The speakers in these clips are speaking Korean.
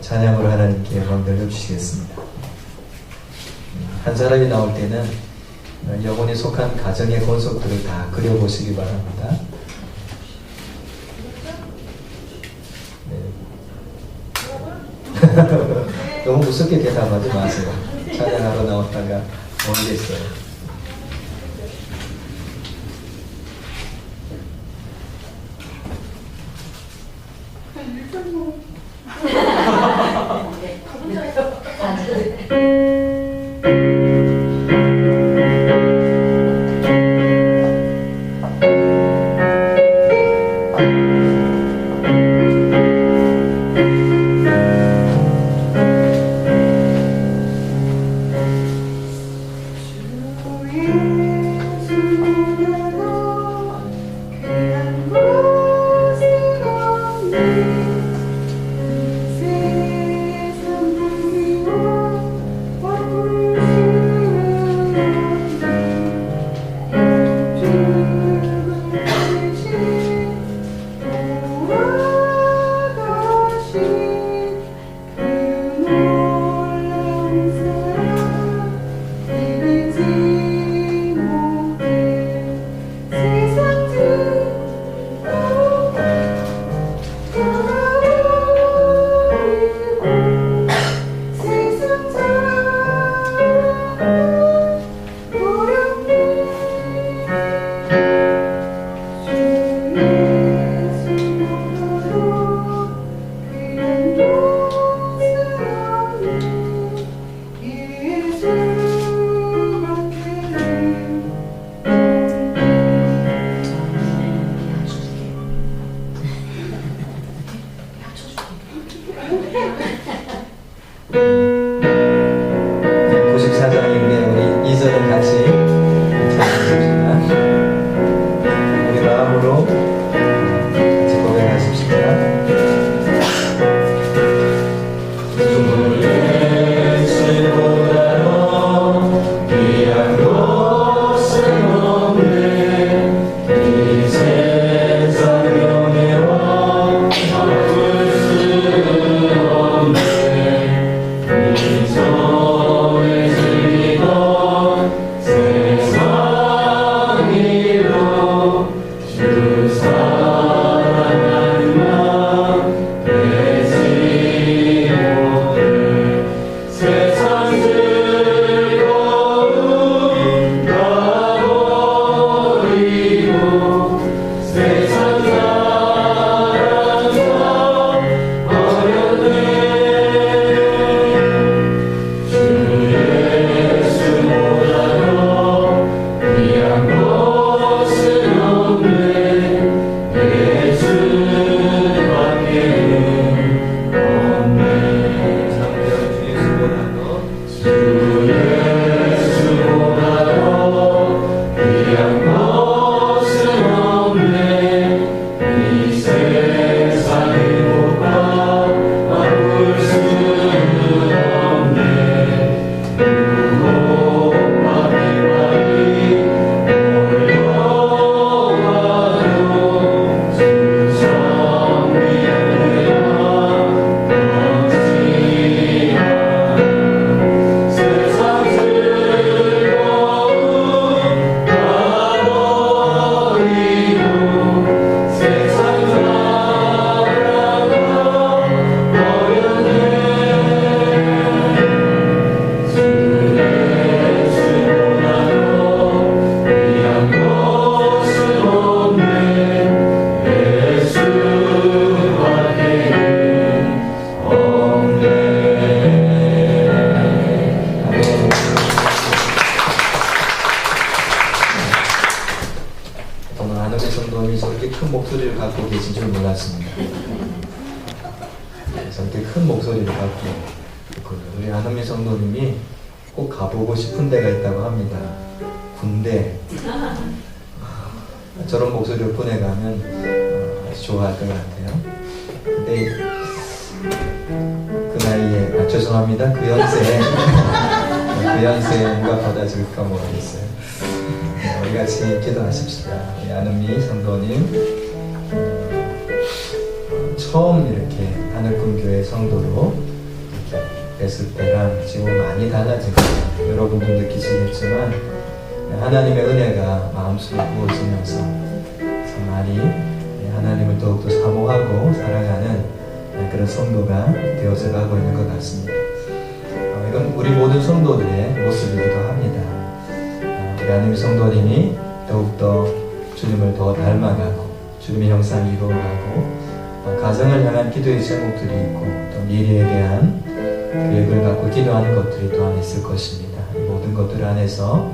찬양으로 하나님께 영광 돌려주시겠습니다. 한 사람이 나올 때는 영혼이 속한 가정의 권속들을 다 그려보시기 바랍니다. 네. 너무 무섭게 대답하지 마세요. 찬양하러 나왔다가 모르겠어요. 목소리를 갖고 계신 줄 몰랐습니다. 저렇게 큰 목소리를 갖고 우리 안은미 성도님이 꼭 가보고 싶은 데가 있다고 합니다. 군대. 저런 목소리를 보내가면 아주 좋아할 것 같아요. 근데 그 나이에, 죄송합니다. 그 연세에 그 연세에 누가 받아줄까 모르겠어요. 우리 같이 기도하십시다. 우리 안은미 성도님 처음 이렇게 하늘꿈교회 성도로 이렇게 뵀을 때랑 지금 많이 달라진 거죠. 여러분도 느끼시겠지만 하나님의 은혜가 마음속에 부어지면서 참 많이 하나님을 더욱더 사모하고 사랑하는 그런 성도가 되어서 가고 있는 것 같습니다. 이건 우리 모든 성도들의 모습이기도 합니다. 우리 하나님의 성도님이 더욱더 주님을 더 닮아가고 주님의 형상이 이루어가고 가정을 향한 기도의 제목들이 있고 또 미래에 대한 계획을 갖고 기도하는 것들이 또한 있을 것입니다. 이 모든 것들 안에서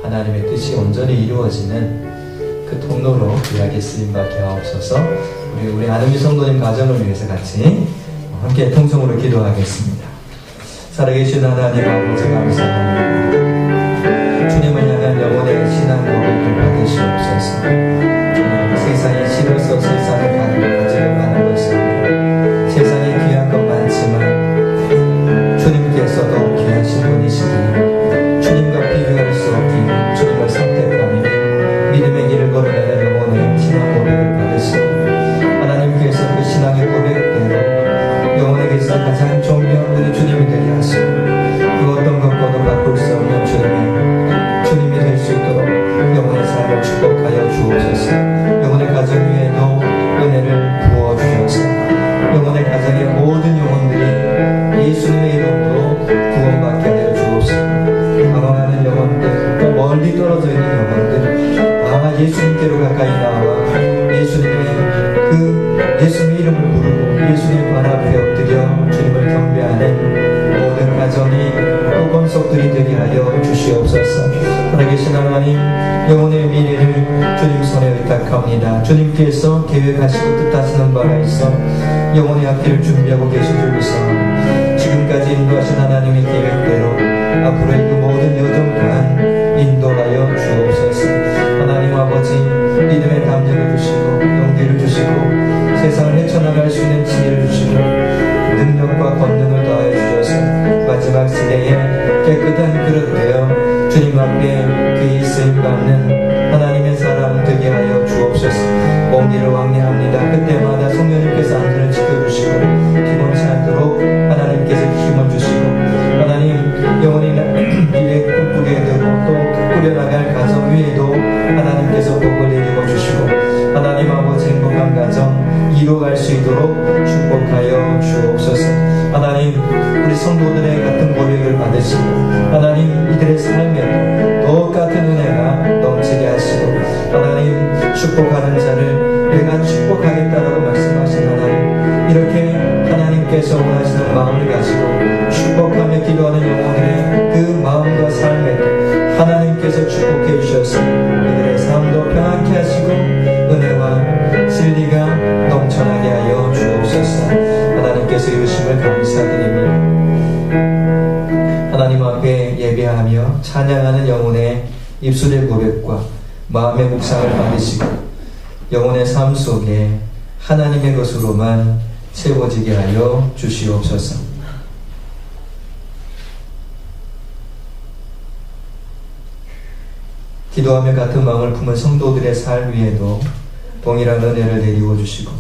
하나님의 뜻이 온전히 이루어지는 그 통로로 귀하게 쓰임받게 하옵소서. 우리 하나님 성도님 가정을 위해서 같이 함께 통성으로 기도하겠습니다. 살아계신 하나님 아버지 감사합니다. 주님을 향한 영혼의 신앙 고백을 받으시옵소서. 세상이 싫어서 세상을 가지고 가는 것은 세상에 귀한 것 많지만 주님께서도 귀하신 분이시기에 주님과 비교할 수 없기에 주님을 선택하며 믿음의 길을 걸어가는 영혼의 신앙 고백을 받으시고 하나님께서 그 신앙의 고백대로 영혼에게서 가장 존귀한 분이 주님이 되게 하시고 그 어떤 것과도 바꿀 수 없는 주님이 될 수 있도록 영혼의 삶을 축복하여 주옵소서. 영혼의 가정 위에도 은혜를 부어주셔서 영혼의 가정의 모든 영혼들이 예수님의 이름으로 구원받게 하여 주옵소서. 방황하는 영혼들 또 멀리 떨어져 있는 영혼들 예수님께로 가까이 나와 예수님의 이름을 부르고 예수님의 발 앞에 엎드려 주님을 경배하는 모든 가정이 또 권속들이 되게 하여 주시옵소서. 살아계신 하나님 영혼의 미래를 주님 손에 의탁합니다. 주님께서 계획하시고 뜻하시는 바가 있어 영혼의 앞길을 준비하고 계신 줄 믿사옵니다. 지금까지 인도하신 하나님의 계획대로 앞으로의 그 모든 여정 또한 인도하여 주옵소서. 하나님 아버지 믿음의 담력을 주시고 용기를 주시고 세상을 헤쳐나갈 수 있는 지혜를 주시고 능력과 권능을 더하여 주셔서 마지막 시대에 깨끗한 그릇 되어 주님 앞에 귀히 쓰임받는 하나님의 사람 되게 하여 주옵소서. 공기를 왕래합니다. 그때마다 성령님께서 안전을 지켜주시고 피곤치 않도록 하나님께서 힘을 주시고 하나님 영원히 미래 꿈꾸게 되고 또 꾸려나갈 가정 위에도 하나님께서 복을 내리고 주시고 하나님 아버지 행복한 가정 이루어갈 수 있도록 축복하여 주옵소서. 하나님 우리 성도들의 같은 고백을 받으시고 하나님 이들의 삶에도 똑같은 은혜가 넘치게 하시고 하나님 축복하는 자를 내가 축복하겠다라고 말씀하신 하나님 이렇게 하나님께서 원하시는 마음을 가지고 축복하며 기도하는 영혼들의 그 마음과 삶에도 하나님께서 축복해 주셔서 그들의 삶도 평안케 하시고 은혜와 진리가 넘쳐나게 하여 주옵소서. 하나님께서 이루심을 감사드립니다. 하나님 앞에 예배하며 찬양하는 영혼의 입술의 고백과 마음의 묵상을 받으시고 영혼의 삶 속에 하나님의 것으로만 채워지게 하여 주시옵소서. 기도하며 같은 마음을 품은 성도들의 삶 위에도 동일한 은혜를 내리워 주시고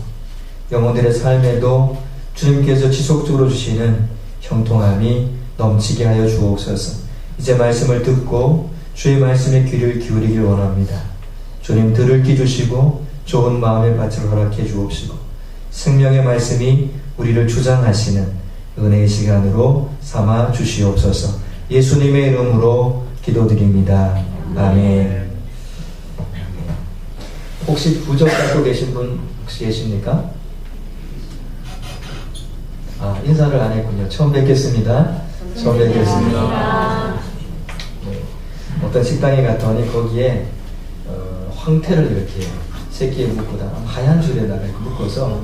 영혼들의 삶에도 주님께서 지속적으로 주시는 형통함이 넘치게 하여 주옵소서. 이제 말씀을 듣고 주의 말씀에 귀를 기울이길 원합니다. 주님 들을 귀 주시고 좋은 마음의 밭을 허락해 주옵시고 생명의 말씀이 우리를 주장하시는 은혜의 시간으로 삼아 주시옵소서. 예수님의 이름으로 기도드립니다. 아멘. 혹시 부적 갖고 계신 분 혹시 계십니까? 인사를 안 했군요. 처음 뵙겠습니다. 처음 뵙겠습니다. 네. 어떤 식당에 갔더니 거기에 황태를 이렇게 새끼에 묶고다 하얀 줄에다가 묶어서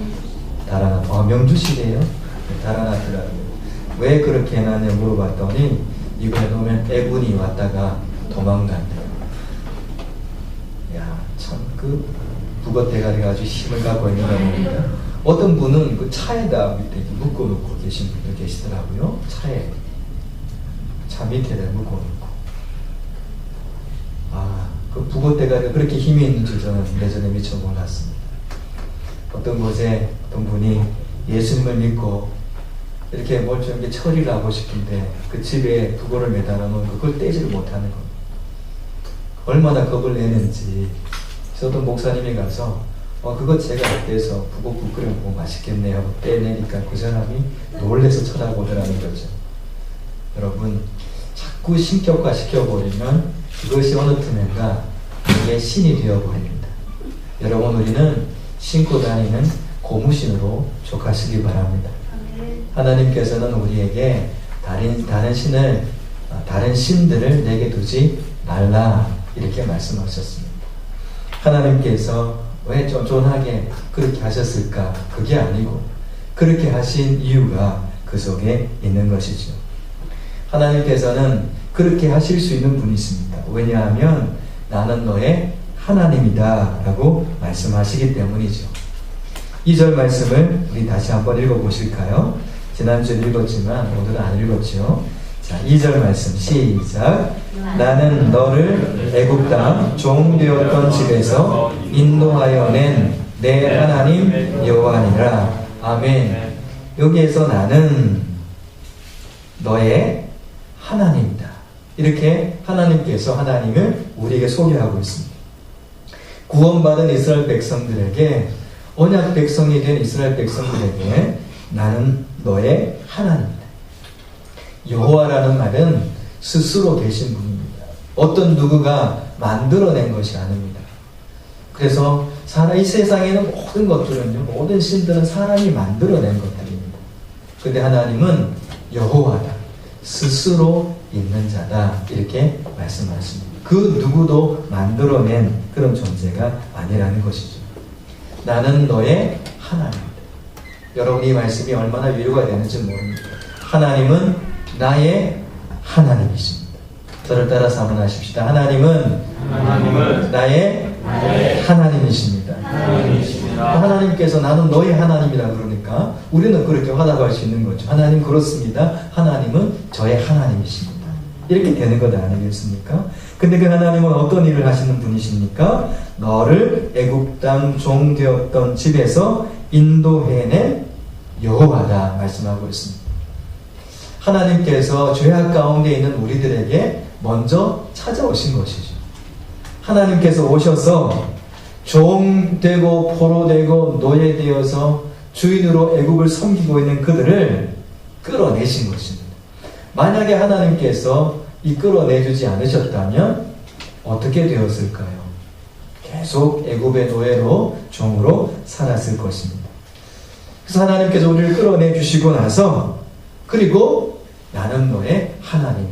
달아놨. 명주시래요. 달아놨더라고요. 왜 그렇게 해놨냐 물어봤더니 이번에 보면 애군이 왔다가 도망간대요. 야, 참 그 북어 대가리가 아주 힘을 갖고 있는 겁니다. 어떤 분은 그 차에다 밑에 묶어놓고 계신 분도 계시더라고요. 차에 차 밑에다 묶어놓고. 그 북어 대가리가 그렇게 힘이 있는 줄 저는 예전에 미처 몰랐습니다. 어떤 곳에 어떤 분이 예수님을 믿고 이렇게 뭘 좀 처리를 하고 싶은데 그 집에 부고를 매달아 놓은 그걸 떼지를 못하는 겁니다. 얼마나 겁을 내는지. 저도 목사님이 가서 그거 제가 떼서 부고국 끓여 먹고 맛있겠네요 하고 떼내니까 그 사람이 놀래서 쳐다보더라는 거죠. 여러분, 자꾸 신격화 시켜버리면 그것이 어느 틈엔가 이게 신이 되어버립니다. 여러분, 우리는 신고 다니는 고무신으로 족하시기 바랍니다. 하나님께서는 우리에게 다른 신들을 내게 두지 말라 이렇게 말씀하셨습니다. 하나님께서 왜 쫀쫀하게 그렇게 하셨을까? 그게 아니고 그렇게 하신 이유가 그 속에 있는 것이죠. 하나님께서는 그렇게 하실 수 있는 분이십니다. 왜냐하면 나는 너의 하나님이다 라고 말씀하시기 때문이죠. 2절 말씀을 우리 다시 한번 읽어보실까요? 지난주에 읽었지만 오늘은 안 읽었죠. 자, 2절 말씀 시작. 나는 너를 애굽 땅 종 되었던 집에서 인도하여 낸 내 하나님 여호와니라. 아멘. 여기에서 나는 너의 하나님이다. 이렇게 하나님께서 하나님을 우리에게 소개하고 있습니다. 구원받은 이스라엘 백성들에게, 언약 백성이 된 이스라엘 백성들에게 나는 너의 하나님이다. 여호와라는 말은 스스로 되신 분입니다. 어떤 누구가 만들어낸 것이 아닙니다. 그래서 이 세상에는 모든 것들은요, 모든 신들은 사람이 만들어낸 것들입니다. 근데 하나님은 여호와다. 스스로 있는 자다. 이렇게 말씀하십니다. 그 누구도 만들어낸 그런 존재가 아니라는 것이죠. 나는 너의 하나님이다. 여러분, 이 말씀이 얼마나 위로가 되는지 모릅니다. 하나님은 나의 하나님이십니다. 저를 따라서 한번 하십시다. 하나님은 나의 하나님이십니다. 하나님께서 나는 너의 하나님이라 그러니까 우리는 그렇게 화답할 수 있는 거죠. 하나님 그렇습니다. 하나님은 저의 하나님이십니다. 이렇게 되는 것 아니겠습니까? 근데 그 하나님은 어떤 일을 하시는 분이십니까? 너를 애굽 땅 종 되었던 집에서 인도해낸 여호와다 말씀하고 있습니다. 하나님께서 죄악 가운데 있는 우리들에게 먼저 찾아오신 것이죠. 하나님께서 오셔서 종 되고 포로 되고 노예 되어서 주인으로 애굽을 섬기고 있는 그들을 끌어내신 것입니다. 만약에 하나님께서 끌어내주지 않으셨다면 어떻게 되었을까요? 계속 애굽의 노예로 종으로 살았을 것입니다. 그래서 하나님께서 우리를 끌어내주시고 나서 그리고 나는 너의 하나님,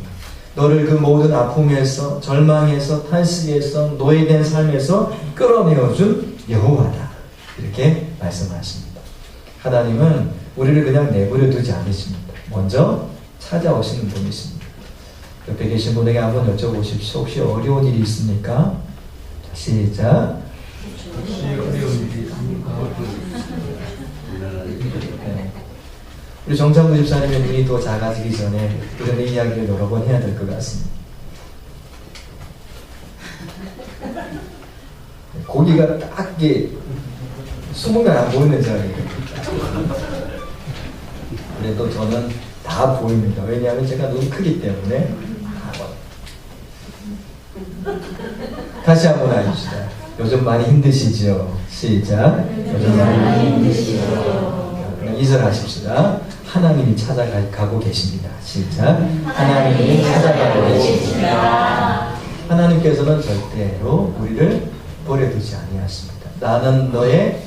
너를 그 모든 아픔에서 절망에서 탄식에서 노예된 삶에서 끌어내어준 여호와다 이렇게 말씀하십니다. 하나님은 우리를 그냥 내버려 두지 않으십니다. 먼저 찾아오시는 분이십니다. 옆에 계신 분에게 한번 여쭤보십시오. 혹시 어려운 일이 있습니까? 자, 시작. 혹시 어려운 일이 있습니까? 네. 우리 정창구 집사님의 눈이 더 작아지기 전에 이런 이야기를 여러 번 해야 될 것 같습니다. 고기가 딱 숨으면 안 보이는 자리예요. 그래도 저는 다 보입니다. 왜냐하면 제가 눈이 크기 때문에. 다시 한번 해줍시다. 요즘 많이 힘드시죠? 시작. 요즘 많이 힘드시죠? 그럼 2절 하십시다. 하나님이 찾아가고 계십니다. 시작. 하나님이 찾아가고 계십니다. 하나님께서는 절대로 우리를 버려두지 아니하십니다. 나는 너의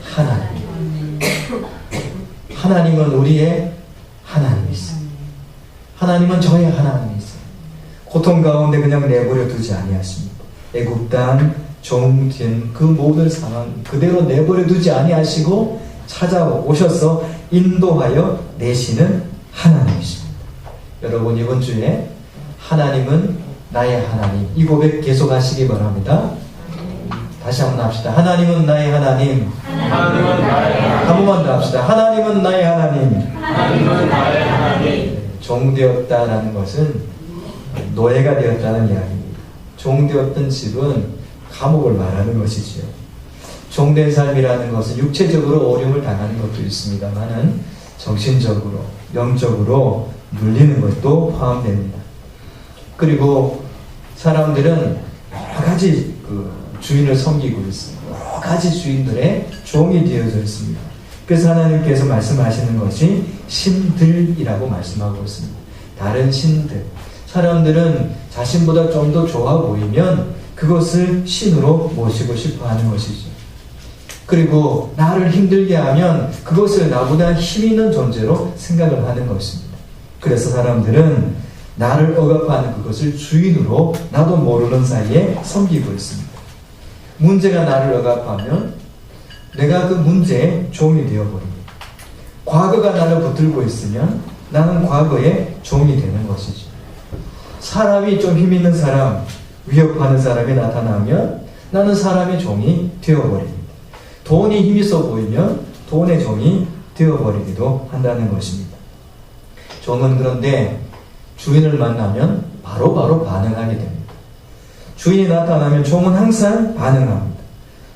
하나님. 하나님은 우리의 하나님이세요. 하나님은 저의 하나님이세요. 고통 가운데 그냥 내버려 두지 아니하십니다. 애굽 땅 종된 그 모든 상황 그대로 내버려 두지 아니하시고 찾아오셔서 인도하여 내시는 하나님이십니다. 여러분, 이번 주에 하나님은 나의 하나님, 이 고백 계속 하시기 바랍니다. 다시 한번 합시다. 하나님은 나의 하나님. 하나님은 나의 하나님. 한 번만 더 합시다. 하나님은 나의 하나님. 하나님은 나의 하나님. 종되었다라는 것은 노예가 되었다는 이야기입니다. 종되었던 집은 감옥을 말하는 것이지요. 종된 삶이라는 것은 육체적으로 어려움을 당하는 것도 있습니다만은 정신적으로, 영적으로 눌리는 것도 포함됩니다. 그리고 사람들은 여러 가지 주인을 섬기고 있습니다. 여러 가지 주인들의 종이 되어져 있습니다. 그래서 하나님께서 말씀하시는 것이 신들이라고 말씀하고 있습니다. 다른 신들. 사람들은 자신보다 좀 더 좋아 보이면 그것을 신으로 모시고 싶어 하는 것이죠. 그리고 나를 힘들게 하면 그것을 나보다 힘 있는 존재로 생각을 하는 것입니다. 그래서 사람들은 나를 억압하는 그것을 주인으로 나도 모르는 사이에 섬기고 있습니다. 문제가 나를 억압하면 내가 그 문제의 종이 되어버립니다. 과거가 나를 붙들고 있으면 나는 과거의 종이 되는 것이죠. 사람이 좀 힘 있는 사람, 위협하는 사람이 나타나면 나는 사람의 종이 되어버립니다. 돈이 힘 있어 보이면 돈의 종이 되어버리기도 한다는 것입니다. 종은 그런데 주인을 만나면 바로바로 반응하게 됩니다. 주인이 나타나면 종은 항상 반응합니다.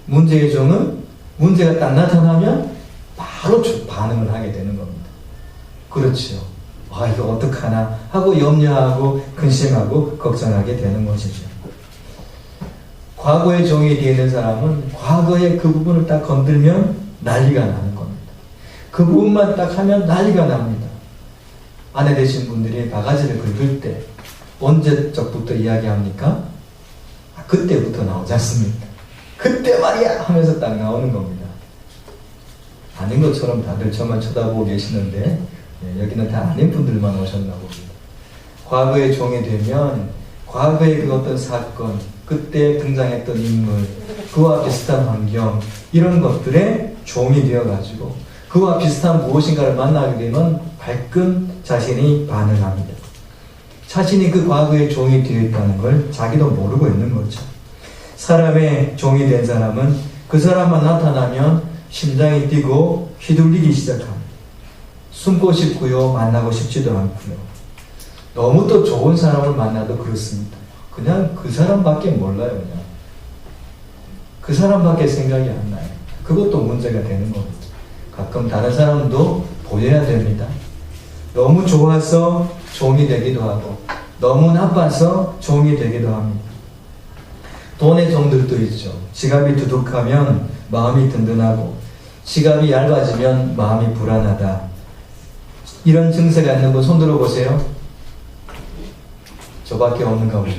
문제의 종은 문제가 딱 나타나면 바로 반응을 하게 되는 겁니다. 그렇죠. 이거 어떡하나 하고 염려하고 근심하고 걱정하게 되는 것이죠. 과거의 종이 되는 사람은 과거의 그 부분을 딱 건들면 난리가 나는 겁니다. 그 부분만 딱 하면 난리가 납니다. 아내 되신 분들이 바가지를 긁을 때 언제적부터 이야기합니까? 그때부터 나오지 않습니까? 그때 말이야! 하면서 딱 나오는 겁니다. 아닌 것처럼 다들 저만 쳐다보고 계시는데 여기는 다 아닌 분들만 오셨나 봅니다. 과거의 종이 되면 과거의 그 어떤 사건, 그때 등장했던 인물, 그와 비슷한 환경, 이런 것들의 종이 되어가지고 그와 비슷한 무엇인가를 만나게 되면 발끈 자신이 반응합니다. 자신이 그 과거의 종이 되어 있다는 걸 자기도 모르고 있는 거죠. 사람의 종이 된 사람은 그 사람만 나타나면 심장이 뛰고 휘둘리기 시작합니다. 숨고 싶고요, 만나고 싶지도 않고요. 너무 또 좋은 사람을 만나도 그렇습니다. 그냥 그 사람밖에 몰라요. 그냥 그 사람밖에 생각이 안 나요. 그것도 문제가 되는 겁니다. 가끔 다른 사람도 보여야 됩니다. 너무 좋아서 종이 되기도 하고 너무 나빠서 종이 되기도 합니다. 돈의 종들도 있죠. 지갑이 두둑하면 마음이 든든하고 지갑이 얇아지면 마음이 불안하다. 이런 증세가 있는 분 손 들어보세요. 저밖에 없는가 보죠.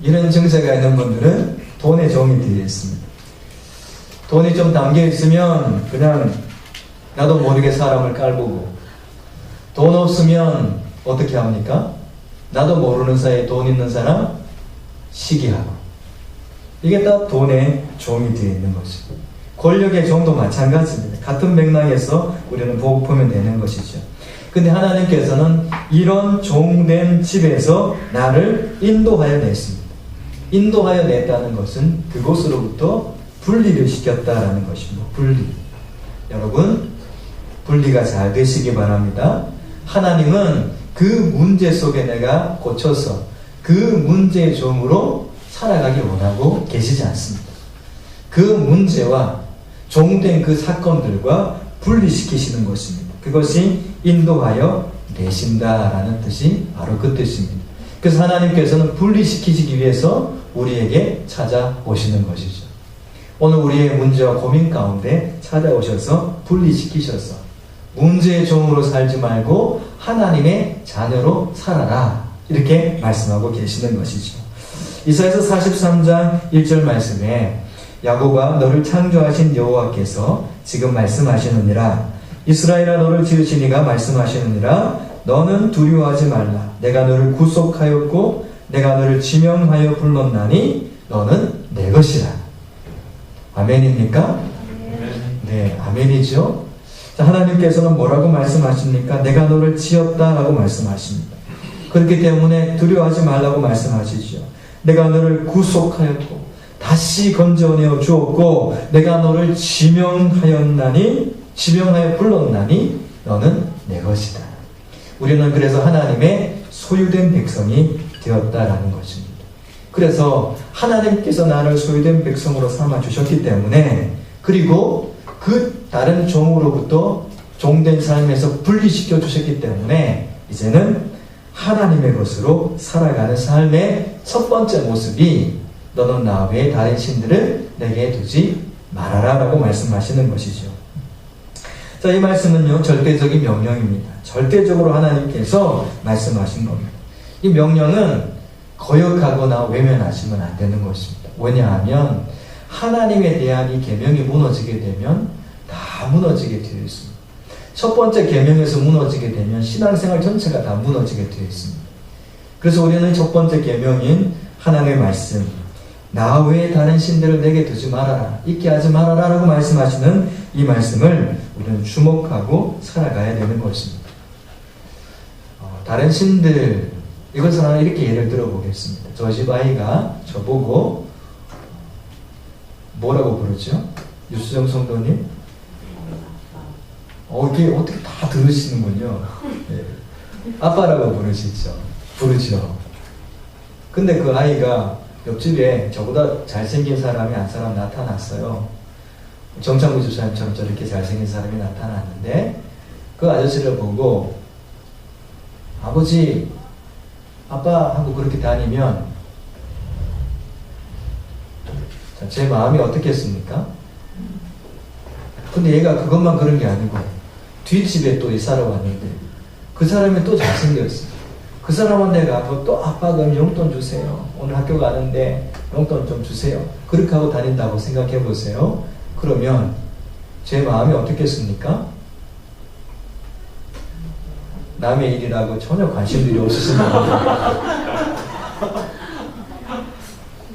이런 증세가 있는 분들은 돈의 종이 되어 있습니다. 돈이 좀 담겨 있으면 그냥 나도 모르게 사람을 깔보고, 돈 없으면 어떻게 합니까? 나도 모르는 사이에 돈 있는 사람 시기하고. 이게 다 돈의 종이 되어 있는 것이고, 권력의 종도 마찬가지입니다. 같은 맥락에서 우리는 보면 되는 것이죠. 근데 하나님께서는 이런 종된 집에서 나를 인도하여 냈습니다. 인도하여 냈다는 것은 그곳으로부터 분리를 시켰다라는 것입니다. 분리. 여러분, 분리가 잘 되시기 바랍니다. 하나님은 그 문제 속에 내가 꽂혀서 그 문제의 종으로 살아가기 원하고 계시지 않습니다. 그 문제와 종된 그 사건들과 분리시키시는 것입니다. 그것이 인도하여 내신다라는 뜻이 바로 그 뜻입니다. 그래서 하나님께서는 분리시키시기 위해서 우리에게 찾아오시는 것이죠. 오늘 우리의 문제와 고민 가운데 찾아오셔서 분리시키셔서 문제의 종으로 살지 말고 하나님의 자녀로 살아라, 이렇게 말씀하고 계시는 것이죠. 이사야서 43장 1절 말씀에 야곱아 너를 창조하신 여호와께서 지금 말씀하시느니라. 이스라엘아 너를 지으신 이가 말씀하시느니라. 너는 두려워하지 말라. 내가 너를 구속하였고 내가 너를 지명하여 불렀나니 너는 내 것이라. 아멘입니까? 네, 아멘이죠. 자, 하나님께서는 뭐라고 말씀하십니까? 내가 너를 지었다라고 말씀하십니다. 그렇기 때문에 두려워하지 말라고 말씀하시죠. 내가 너를 구속하였고 다시 건져내어 주었고 내가 너를 지명하여 불렀나니 너는 내 것이다. 우리는 그래서 하나님의 소유된 백성이 되었다라는 것입니다. 그래서 하나님께서 나를 소유된 백성으로 삼아 주셨기 때문에, 그리고 그 다른 종으로부터 종된 삶에서 분리시켜 주셨기 때문에 이제는 하나님의 것으로 살아가는 삶의 첫 번째 모습이 너는 나 외에 다른 신들을 내게 두지 말아라 라고 말씀하시는 것이죠. 자, 이 말씀은요, 절대적인 명령입니다. 절대적으로 하나님께서 말씀하신 겁니다. 이 명령은 거역하거나 외면하시면 안 되는 것입니다. 왜냐하면 하나님에 대한 이 계명이 무너지게 되면 다 무너지게 되어 있습니다. 첫 번째 계명에서 무너지게 되면 신앙생활 전체가 다 무너지게 되어 있습니다. 그래서 우리는 첫 번째 계명인 하나님의 말씀, 나 외에 다른 신들을 내게 두지 말아라, 잊게 하지 말아라 라고 말씀하시는 이 말씀을 우리는 주목하고 살아가야 되는 것입니다. 다른 신들, 이것을 하나 이렇게 예를 들어보겠습니다. 저 집 아이가 저보고 뭐라고 부르죠? 유수정 성도님? 이게 어떻게 다 들으시는군요. 네. 아빠라고 부르죠. 근데 그 아이가 옆집에 저보다 잘생긴 사람이 한 사람 나타났어요. 정창구 집사님처럼 저렇게 잘생긴 사람이 나타났는데, 그 아저씨를 보고 아버지, 아빠 하고 그렇게 다니면 제 마음이 어떻겠습니까? 근데 얘가 그것만 그런 게 아니고 뒷집에 또 이사를 왔는데 그 사람이 또 잘생겼어요. 그 사람한테 가서 또 아빠 그럼 용돈 주세요. 오늘 학교 가는데 용돈 좀 주세요. 그렇게 하고 다닌다고 생각해 보세요. 그러면 제 마음이 어떻겠습니까? 남의 일이라고 전혀 관심들이 없으십니다.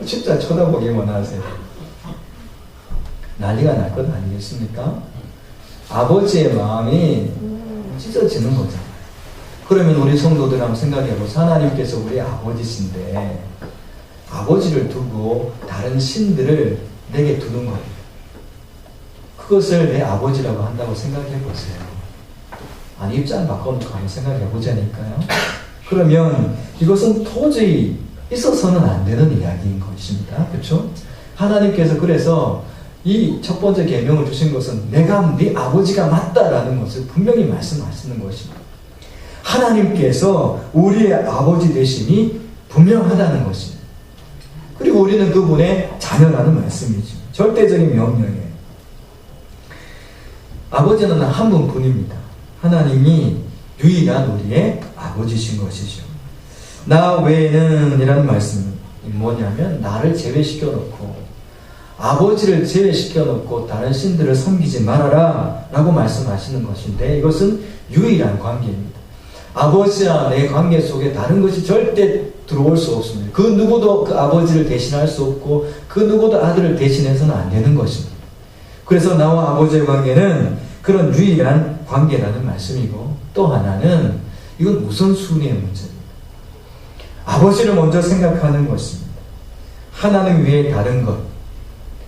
진짜 쳐다보기만 하세요. 난리가 날 것 아니겠습니까? 아버지의 마음이 찢어지는 거잖아요. 그러면 우리 성도들 한번 생각해보세요. 하나님께서 우리 아버지신데 아버지를 두고 다른 신들을 내게 두는 거예요. 그것을 내 아버지라고 한다고 생각해보세요. 아니, 입장 바꿔놓고 한번 생각해보자니까요. 그러면 이것은 도저히 있어서는 안 되는 이야기인 것입니다. 그렇죠? 하나님께서 그래서 이 첫 번째 계명을 주신 것은 내가 네 아버지가 맞다라는 것을 분명히 말씀하시는 것입니다. 하나님께서 우리의 아버지 되심이 분명하다는 것입니다. 그리고 우리는 그분의 자녀라는 말씀이죠. 절대적인 명령이에요. 아버지는 한 분뿐입니다. 하나님이 유일한 우리의 아버지신 것이죠. 나 외에는 이라는 말씀이 뭐냐면 나를 제외시켜 놓고 아버지를 제외시켜 놓고 다른 신들을 섬기지 말아라 라고 말씀하시는 것인데, 이것은 유일한 관계입니다. 아버지와 내 관계 속에 다른 것이 절대 들어올 수 없습니다. 그 누구도 그 아버지를 대신할 수 없고 그 누구도 아들을 대신해서는 안 되는 것입니다. 그래서 나와 아버지의 관계는 그런 유일한 관계라는 말씀이고, 또 하나는 이건 우선순위의 문제입니다. 아버지를 먼저 생각하는 것입니다. 하나님 외에 다른 것,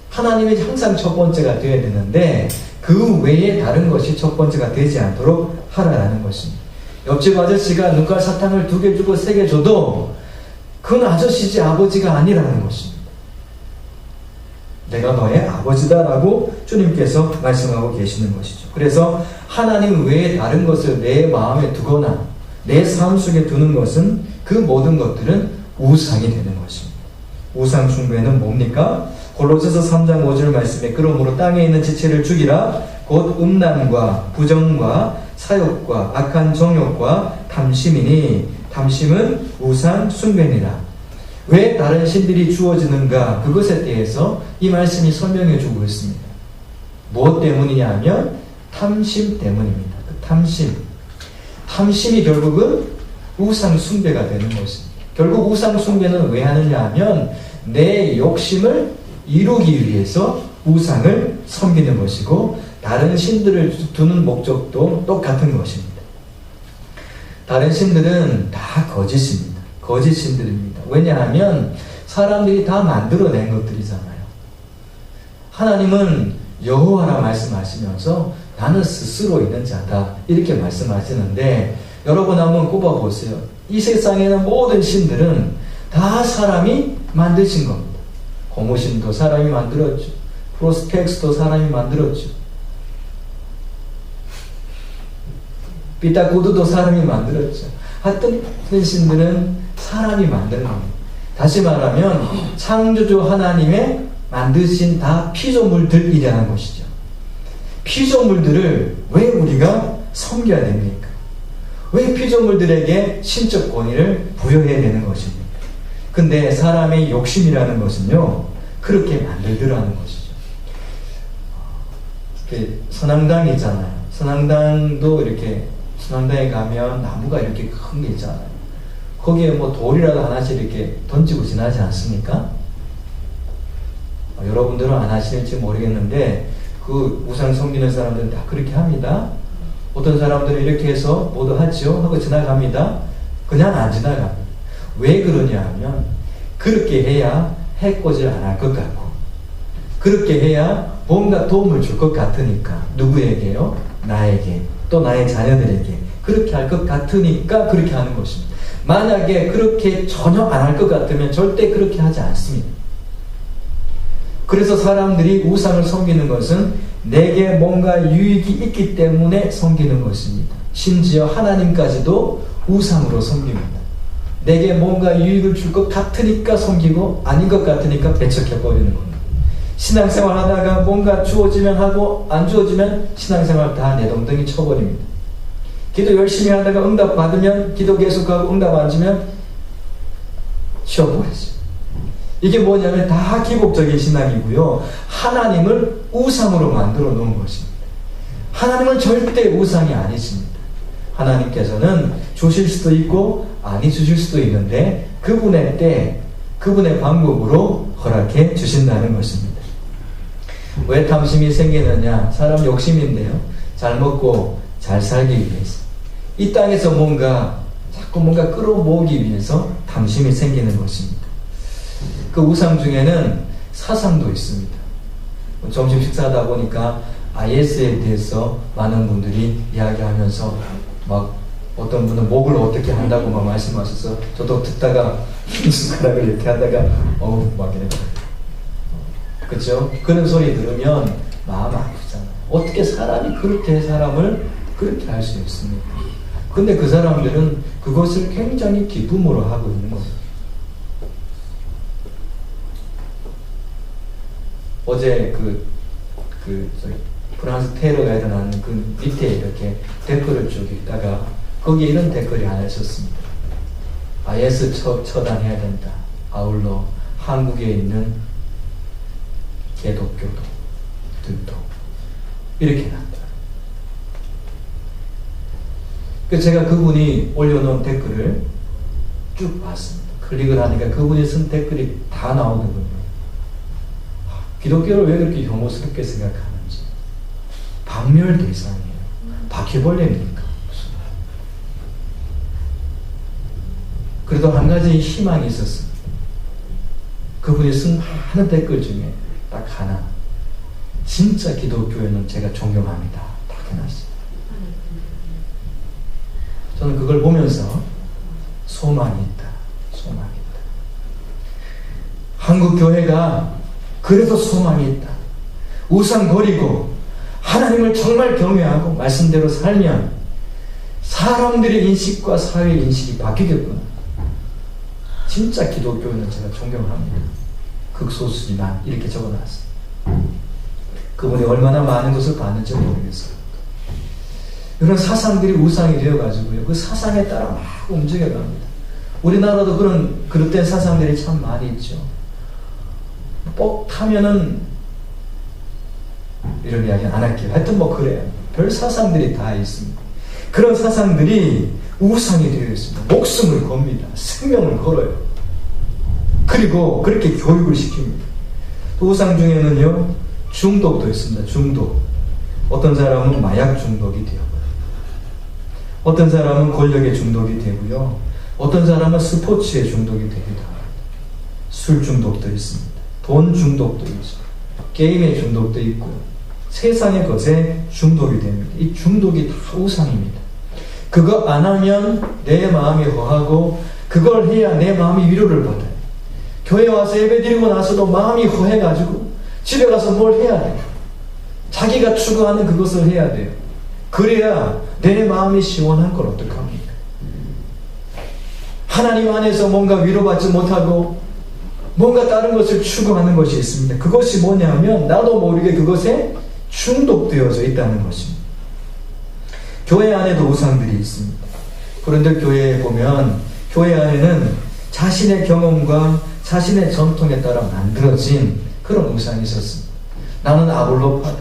하나님이 항상 첫 번째가 되어야 되는데 그 외에 다른 것이 첫 번째가 되지 않도록 하라는 것입니다. 옆집 아저씨가 눈깔 사탕을 2개 주고 3개 줘도 그건 아저씨지 아버지가 아니라는 것입니다. 내가 너의 아버지다라고 주님께서 말씀하고 계시는 것이죠. 그래서 하나님 외에 다른 것을 내 마음에 두거나 내 삶 속에 두는 것은 그 모든 것들은 우상이 되는 것입니다. 우상 숭배는 뭡니까? 골로새서 3장 5절 말씀에 그러므로 땅에 있는 지체를 죽이라 곧 음란과 부정과 사욕과 악한 정욕과 탐심이니 탐심은 우상 숭배니라. 왜 다른 신들이 주어지는가? 그것에 대해서 이 말씀이 설명해 주고 있습니다. 무엇 때문이냐 하면 탐심 때문입니다. 그 탐심이 결국은 우상 숭배가 되는 것입니다. 결국 우상 숭배는 왜 하느냐 하면 내 욕심을 이루기 위해서 우상을 섬기는 것이고, 다른 신들을 두는 목적도 똑같은 것입니다. 다른 신들은 다 거짓입니다. 거짓 신들입니다. 왜냐하면 사람들이 다 만들어낸 것들이잖아요. 하나님은 여호와라 말씀하시면서 나는 스스로 있는 자다 이렇게 말씀하시는데, 여러분 한번 꼽아보세요. 이 세상에는 모든 신들은 다 사람이 만드신 겁니다. 고무신도 사람이 만들었죠. 프로스펙스도 사람이 만들었죠. 삐딱구두도 사람이 만들었죠. 하여튼 모든 신들은 사람이 만드는 겁니다. 다시 말하면 창조주 하나님의 만드신 다 피조물들이라는 것이죠. 피조물들을 왜 우리가 섬겨야 됩니까? 왜 피조물들에게 신적 권위를 부여해야 되는 것입니까? 근데 사람의 욕심이라는 것은요, 그렇게 만들더라는 것이죠. 선앙당 있잖아요. 선앙당도 이렇게, 선앙당에 가면 나무가 이렇게 큰 게 있잖아요. 거기에 뭐 돌이라도 하나씩 이렇게 던지고 지나지 않습니까? 여러분들은 안 하시는지 모르겠는데, 그 우상 섬기는 사람들은 다 그렇게 합니다. 어떤 사람들은 이렇게 해서 모두 하죠 하고 지나갑니다. 그냥 안 지나갑니다. 왜 그러냐 하면, 그렇게 해야 해코지를 안 할 것 같고, 그렇게 해야 뭔가 도움을 줄 것 같으니까. 누구에게요? 나에게, 또 나의 자녀들에게 그렇게 할 것 같으니까 그렇게 하는 것입니다. 만약에 그렇게 전혀 안 할 것 같으면 절대 그렇게 하지 않습니다. 그래서 사람들이 우상을 섬기는 것은 내게 뭔가 유익이 있기 때문에 섬기는 것입니다. 심지어 하나님까지도 우상으로 섬깁니다. 내게 뭔가 유익을 줄 것 같으니까 섬기고, 아닌 것 같으니까 배척해버리는 겁니다. 신앙생활 하다가 뭔가 주어지면 하고, 안 주어지면 신앙생활 다 내동댕이 쳐버립니다. 기도 열심히 하다가 응답 받으면 기도 계속하고, 응답 안 주면 쉬어버리죠. 이게 뭐냐면 다 기복적인 신앙이고요. 하나님을 우상으로 만들어 놓은 것입니다. 하나님은 절대 우상이 아니십니다. 하나님께서는 주실 수도 있고 아니 주실 수도 있는데, 그분의 때, 그분의 방법으로 허락해 주신다는 것입니다. 왜 탐심이 생기느냐? 사람 욕심인데요. 잘 먹고 잘 살기 위해서, 이 땅에서 자꾸 뭔가 끌어모으기 위해서 탐심이 생기는 것입니다. 그 우상 중에는 사상도 있습니다. 점심 식사하다 보니까 IS에 대해서 많은 분들이 이야기하면서, 막 어떤 분은 목을 어떻게 한다고 막 말씀하셔서 저도 듣다가 숟가락을 이렇게 하다가 막 이렇게, 그렇죠? 그런 소리 들으면 마음 아프잖아요. 어떻게 사람이 그렇게 사람을 그렇게 할 수 있습니까? 근데 그 사람들은 그것을 굉장히 기쁨으로 하고 있는 거예요. 어제 프랑스 테러가 일어나는 그 밑에 이렇게 댓글을 쭉 읽다가 거기에 이런 댓글이 하나 있었습니다. IS 처단해야 된다. 아울러 한국에 있는 개독교도들도 이렇게 났다. 그래서 제가 그분이 올려놓은 댓글을 쭉 봤습니다. 클릭을 하니까 그분이 쓴 댓글이 다 나오더군요. 기독교를 왜 그렇게 혐오스럽게 생각하는지. 박멸 대상이에요. 바퀴벌레입니까? 그래도 한 가지 희망이 있었습니다. 그분이 쓴 많은 댓글 중에 딱 하나, 진짜 기독교에는 제가 존경합니다, 딱 해놨어요. 저는 그걸 보면서 소망이 있다. 한국 교회가 그래도 소망이 있다. 우상 버리고 하나님을 정말 경외하고 말씀대로 살면 사람들의 인식과 사회 인식이 바뀌겠구나. 진짜 기독교는 제가 존경합니다. 극소수지만 이렇게 적어놨어요. 그분이 얼마나 많은 것을 봤는지 모르겠어요. 이런 사상들이 우상이 되어가지고요, 그 사상에 따라 막 움직여갑니다. 우리나라도 그런 그릇된 사상들이 참 많이 있죠. 뻑 타면은, 이런 이야기는 안 할게요. 하여튼 뭐 그래요. 별 사상들이 다 있습니다. 그런 사상들이 우상이 되어 있습니다. 목숨을 겁니다. 생명을 걸어요. 그리고 그렇게 교육을 시킵니다. 또 우상 중에는요, 중독도 있습니다. 중독. 어떤 사람은 마약 중독이 되어요. 어떤 사람은 권력의 중독이 되고요. 어떤 사람은 스포츠의 중독이 되기도 합니다. 술 중독도 있습니다. 돈 중독도 있죠. 게임의 중독도 있고, 세상의 것에 중독이 됩니다. 이 중독이 다 우상입니다. 그거 안 하면 내 마음이 허하고, 그걸 해야 내 마음이 위로를 받아요. 교회 와서 예배드리고 나서도 마음이 허해가지고 집에 가서 뭘 해야 돼요. 자기가 추구하는 그것을 해야 돼요. 그래야 내 마음이 시원한 걸 어떡합니까? 하나님 안에서 뭔가 위로받지 못하고 뭔가 다른 것을 추구하는 것이 있습니다. 그것이 뭐냐면 나도 모르게 그것에 중독되어져 있다는 것입니다. 교회 안에도 우상들이 있습니다. 그런데 교회에 보면 교회 안에는 자신의 경험과 자신의 전통에 따라 만들어진 그런 우상이 있었습니다. 나는 아볼로파다.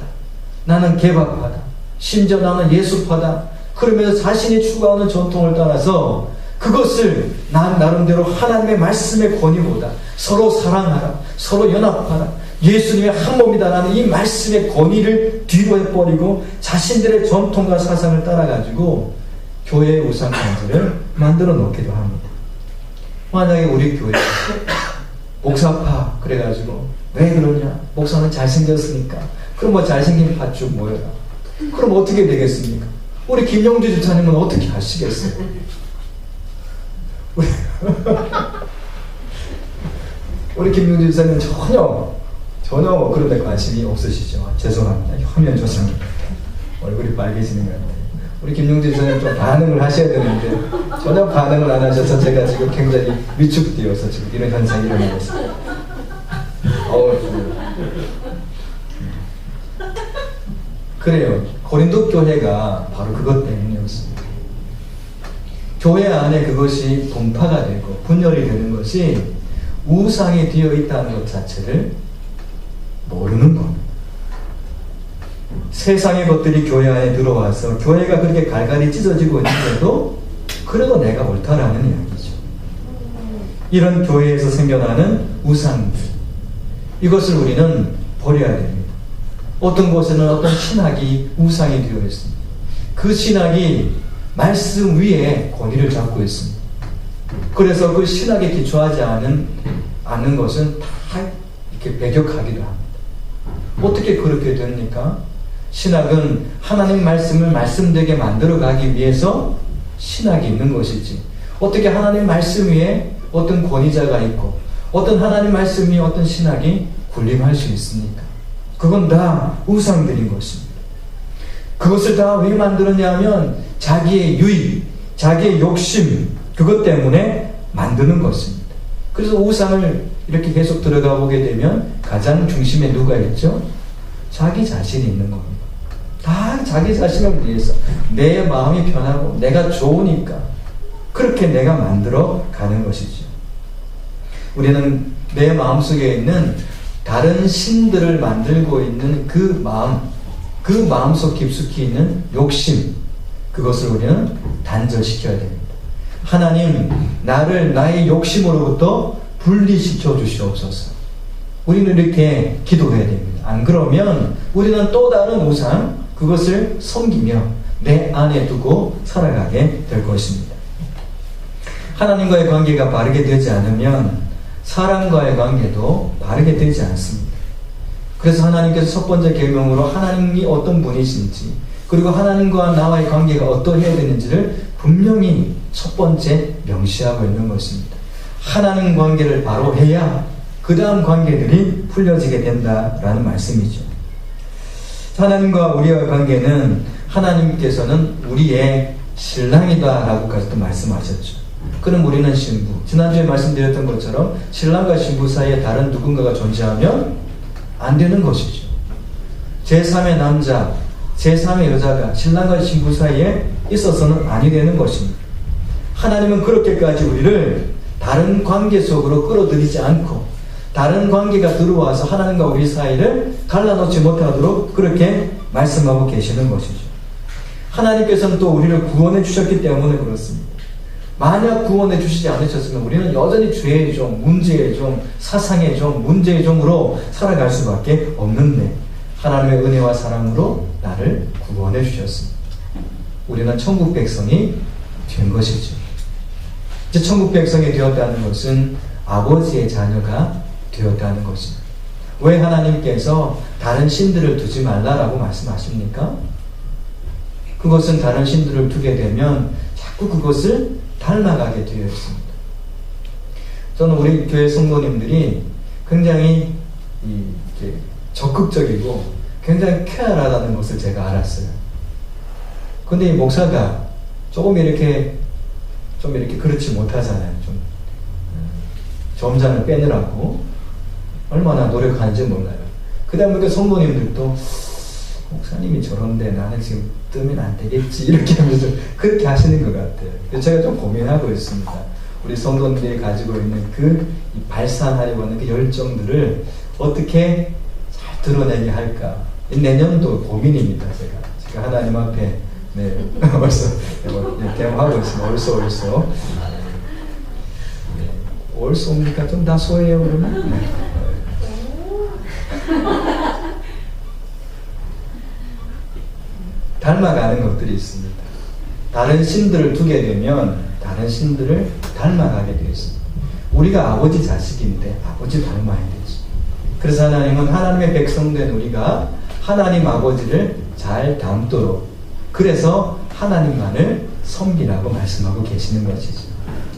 나는 개박파다. 심지어 나는 예수파다. 그러면서 자신이 추구하는 전통을 따라서 그것을 난 나름대로 하나님의 말씀의 권위보다 서로 사랑하라, 서로 연합하라, 예수님의 한 몸이다라는 이 말씀의 권위를 뒤로 해버리고 자신들의 전통과 사상을 따라가지고 교회의 우상관들을 만들어 놓기도 합니다. 만약에 우리 교회 목사파 그래가지고 왜 그러냐? 목사는 잘생겼으니까. 그럼 뭐 잘생긴 파 쭉 모여라. 그럼 어떻게 되겠습니까? 우리 김영주 집사님은 어떻게 하시겠어요? 우리 김영주 집사님은 전혀 그런 데 관심이 없으시죠. 죄송합니다. 화면 조성입니다. 얼굴이 빨개지는 것 같아요. 우리 김용진 집사님 좀 반응을 하셔야 되는데 전혀 반응을 안 하셔서 제가 지금 굉장히 위축되어서 지금 이런 현상이 일어나고 있습니다. 그래요. 고린도 교회가 바로 그것 때문이었습니다. 교회 안에 그것이 분파가 되고 분열이 되는 것이 우상이 되어 있다는 것 자체를 모르는 겁니다. 세상의 것들이 교회 안에 들어와서 교회가 그렇게 갈갈이 찢어지고 있는데도 그래도 내가 옳다라는 이야기죠. 이런 교회에서 생겨나는 우상들, 이것을 우리는 버려야 됩니다. 어떤 곳에는 어떤 신학이 우상이 되어 있습니다. 그 신학이 말씀 위에 권위를 잡고 있습니다. 그래서 그 신학에 기초하지 않는 것은 다 이렇게 배격하기도 합니다. 어떻게 그렇게 됩니까? 신학은 하나님 말씀을 말씀되게 만들어가기 위해서 신학이 있는 것이지, 어떻게 하나님 말씀 위에 어떤 권위자가 있고 어떤 하나님 말씀 위에 어떤 신학이 군림할 수 있습니까? 그건 다 우상들인 것입니다. 그것을 다 왜 만들었냐면 자기의 유익, 자기의 욕심, 그것 때문에 만드는 것입니다. 그래서 우상을 이렇게 계속 들어가 보게 되면 가장 중심에 누가 있죠? 자기 자신이 있는 겁니다. 다 자기 자신을 위해서 내 마음이 편하고 내가 좋으니까 그렇게 내가 만들어 가는 것이죠. 우리는 내 마음속에 있는 다른 신들을 만들고 있는 그 마음속 깊숙이 있는 욕심, 그것을 우리는 단절시켜야 됩니다. 하나님, 나를 나의 욕심으로부터 분리시켜 주시옵소서. 우리는 이렇게 기도해야 됩니다. 안 그러면 우리는 또 다른 우상, 그것을 섬기며 내 안에 두고 살아가게 될 것입니다. 하나님과의 관계가 바르게 되지 않으면 사람과의 관계도 바르게 되지 않습니다. 그래서 하나님께서 첫 번째 계명으로 하나님이 어떤 분이신지, 그리고 하나님과 나와의 관계가 어떠해야 되는지를 분명히 첫 번째 명시하고 있는 것입니다. 하나님 관계를 바로 해야 그 다음 관계들이 풀려지게 된다라는 말씀이죠. 하나님과 우리의 관계는 하나님께서는 우리의 신랑이다 라고까지도 말씀하셨죠. 그럼 우리는 신부, 지난주에 말씀드렸던 것처럼 신랑과 신부 사이에 다른 누군가가 존재하면 안 되는 것이죠. 제3의 남자, 제3의 여자가 신랑과 신부 사이에 있어서는 아니 되는 것입니다. 하나님은 그렇게까지 우리를 다른 관계 속으로 끌어들이지 않고 다른 관계가 들어와서 하나님과 우리 사이를 갈라놓지 못하도록 그렇게 말씀하고 계시는 것이죠. 하나님께서는 또 우리를 구원해 주셨기 때문에 그렇습니다. 만약 구원해 주시지 않으셨으면 우리는 여전히 죄의 종, 문제의 종, 사상의 종, 문제의 종으로 살아갈 수밖에 없는데 하나님의 은혜와 사랑으로 나를 구원해 주셨습니다. 우리는 천국 백성이 된 것이죠. 이제 천국 백성이 되었다는 것은 아버지의 자녀가 되었다는 것입니다. 왜 하나님께서 다른 신들을 두지 말라라고 말씀하십니까? 그것은 다른 신들을 두게 되면 자꾸 그것을 닮아가게 되어 있습니다. 저는 우리 교회 성도님들이 굉장히 이렇게 적극적이고 굉장히 쾌활하다는 것을 제가 알았어요. 근데 이 목사가 조금 이렇게 그렇지 못하잖아요. 좀 점잖을 빼느라고 얼마나 노력하는지 몰라요. 그 다음에 성도님들도 목사님이 저런데 나는 지금 뜨면 안 되겠지 이렇게 하면서 그렇게 하시는 것 같아요. 그래서 제가 좀 고민하고 있습니다. 우리 성도님들이 가지고 있는 그 발산하려고 하는 그 열정들을 어떻게 잘 드러내게 할까. 내년도 고민입니다. 제가 하나님 앞에 벌써 대화하고 있습니다. 올소입니까? 좀 다소해요 그러면? 네. 닮아가는 것들이 있습니다. 다른 신들을 두게 되면 다른 신들을 닮아가게 되어 있습니다. 우리가 아버지 자식인데 아버지 닮아야 되죠. 그래서 하나님은 하나님의 백성된 우리가 하나님 아버지를 잘 닮도록, 그래서 하나님만을 섬기라고 말씀하고 계시는 것이죠.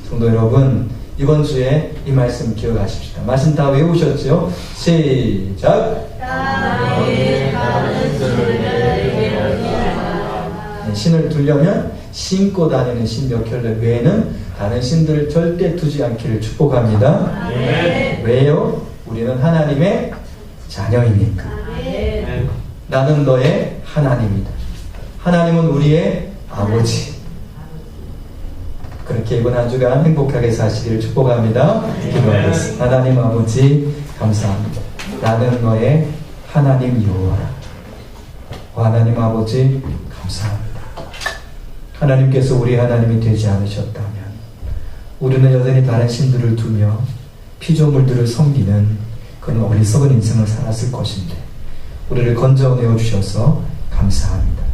성도 여러분, 이번 주에 이 말씀 기억하십시다. 말씀 다 외우셨죠? 시작! 신을 두려면 신고 다니는 신 몇 켤레 외에는 다른 신들을 절대 두지 않기를 축복합니다. 왜요? 우리는 하나님의 자녀이니까. 나는 너의 하나님이다. 하나님은 우리의 아버지. 그렇게 이번 한 주간 행복하게 사시기를 축복합니다. 기도하겠습니다. 하나님 아버지 감사합니다. 나는 너의 하나님 여호와라. 하나님 아버지 감사합니다. 하나님께서 우리 하나님이 되지 않으셨다면 우리는 여전히 다른 신들을 두며 피조물들을 섬기는 그런 어리석은 인생을 살았을 것인데 우리를 건져내어 주셔서 감사합니다.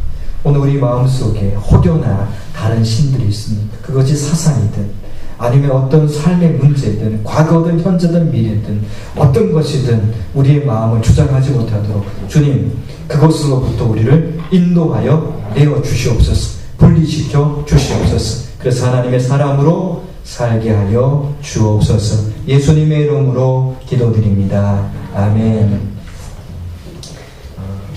오늘 우리 마음속에 혹여나 다른 신들이 있습니까? 그것이 사상이든 아니면 어떤 삶의 문제든 과거든 현재든 미래든 어떤 것이든 우리의 마음을 주장하지 못하도록 주님 그것으로부터 우리를 인도하여 내어 주시옵소서. 분리시켜 주시옵소서. 그래서 하나님의 사람으로 살게 하여 주옵소서. 예수님의 이름으로 기도드립니다. 아멘.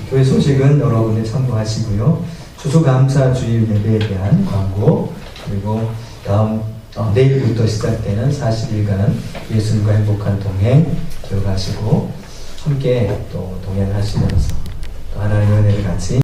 교회 소식은 여러분이 참고하시고요. 추수감사주일 예배에 대한 광고, 그리고 내일부터 시작되는 40일간 예수님과 행복한 동행 기억하시고 함께 또 동행하시면서 또 하나님의 은혜를 같이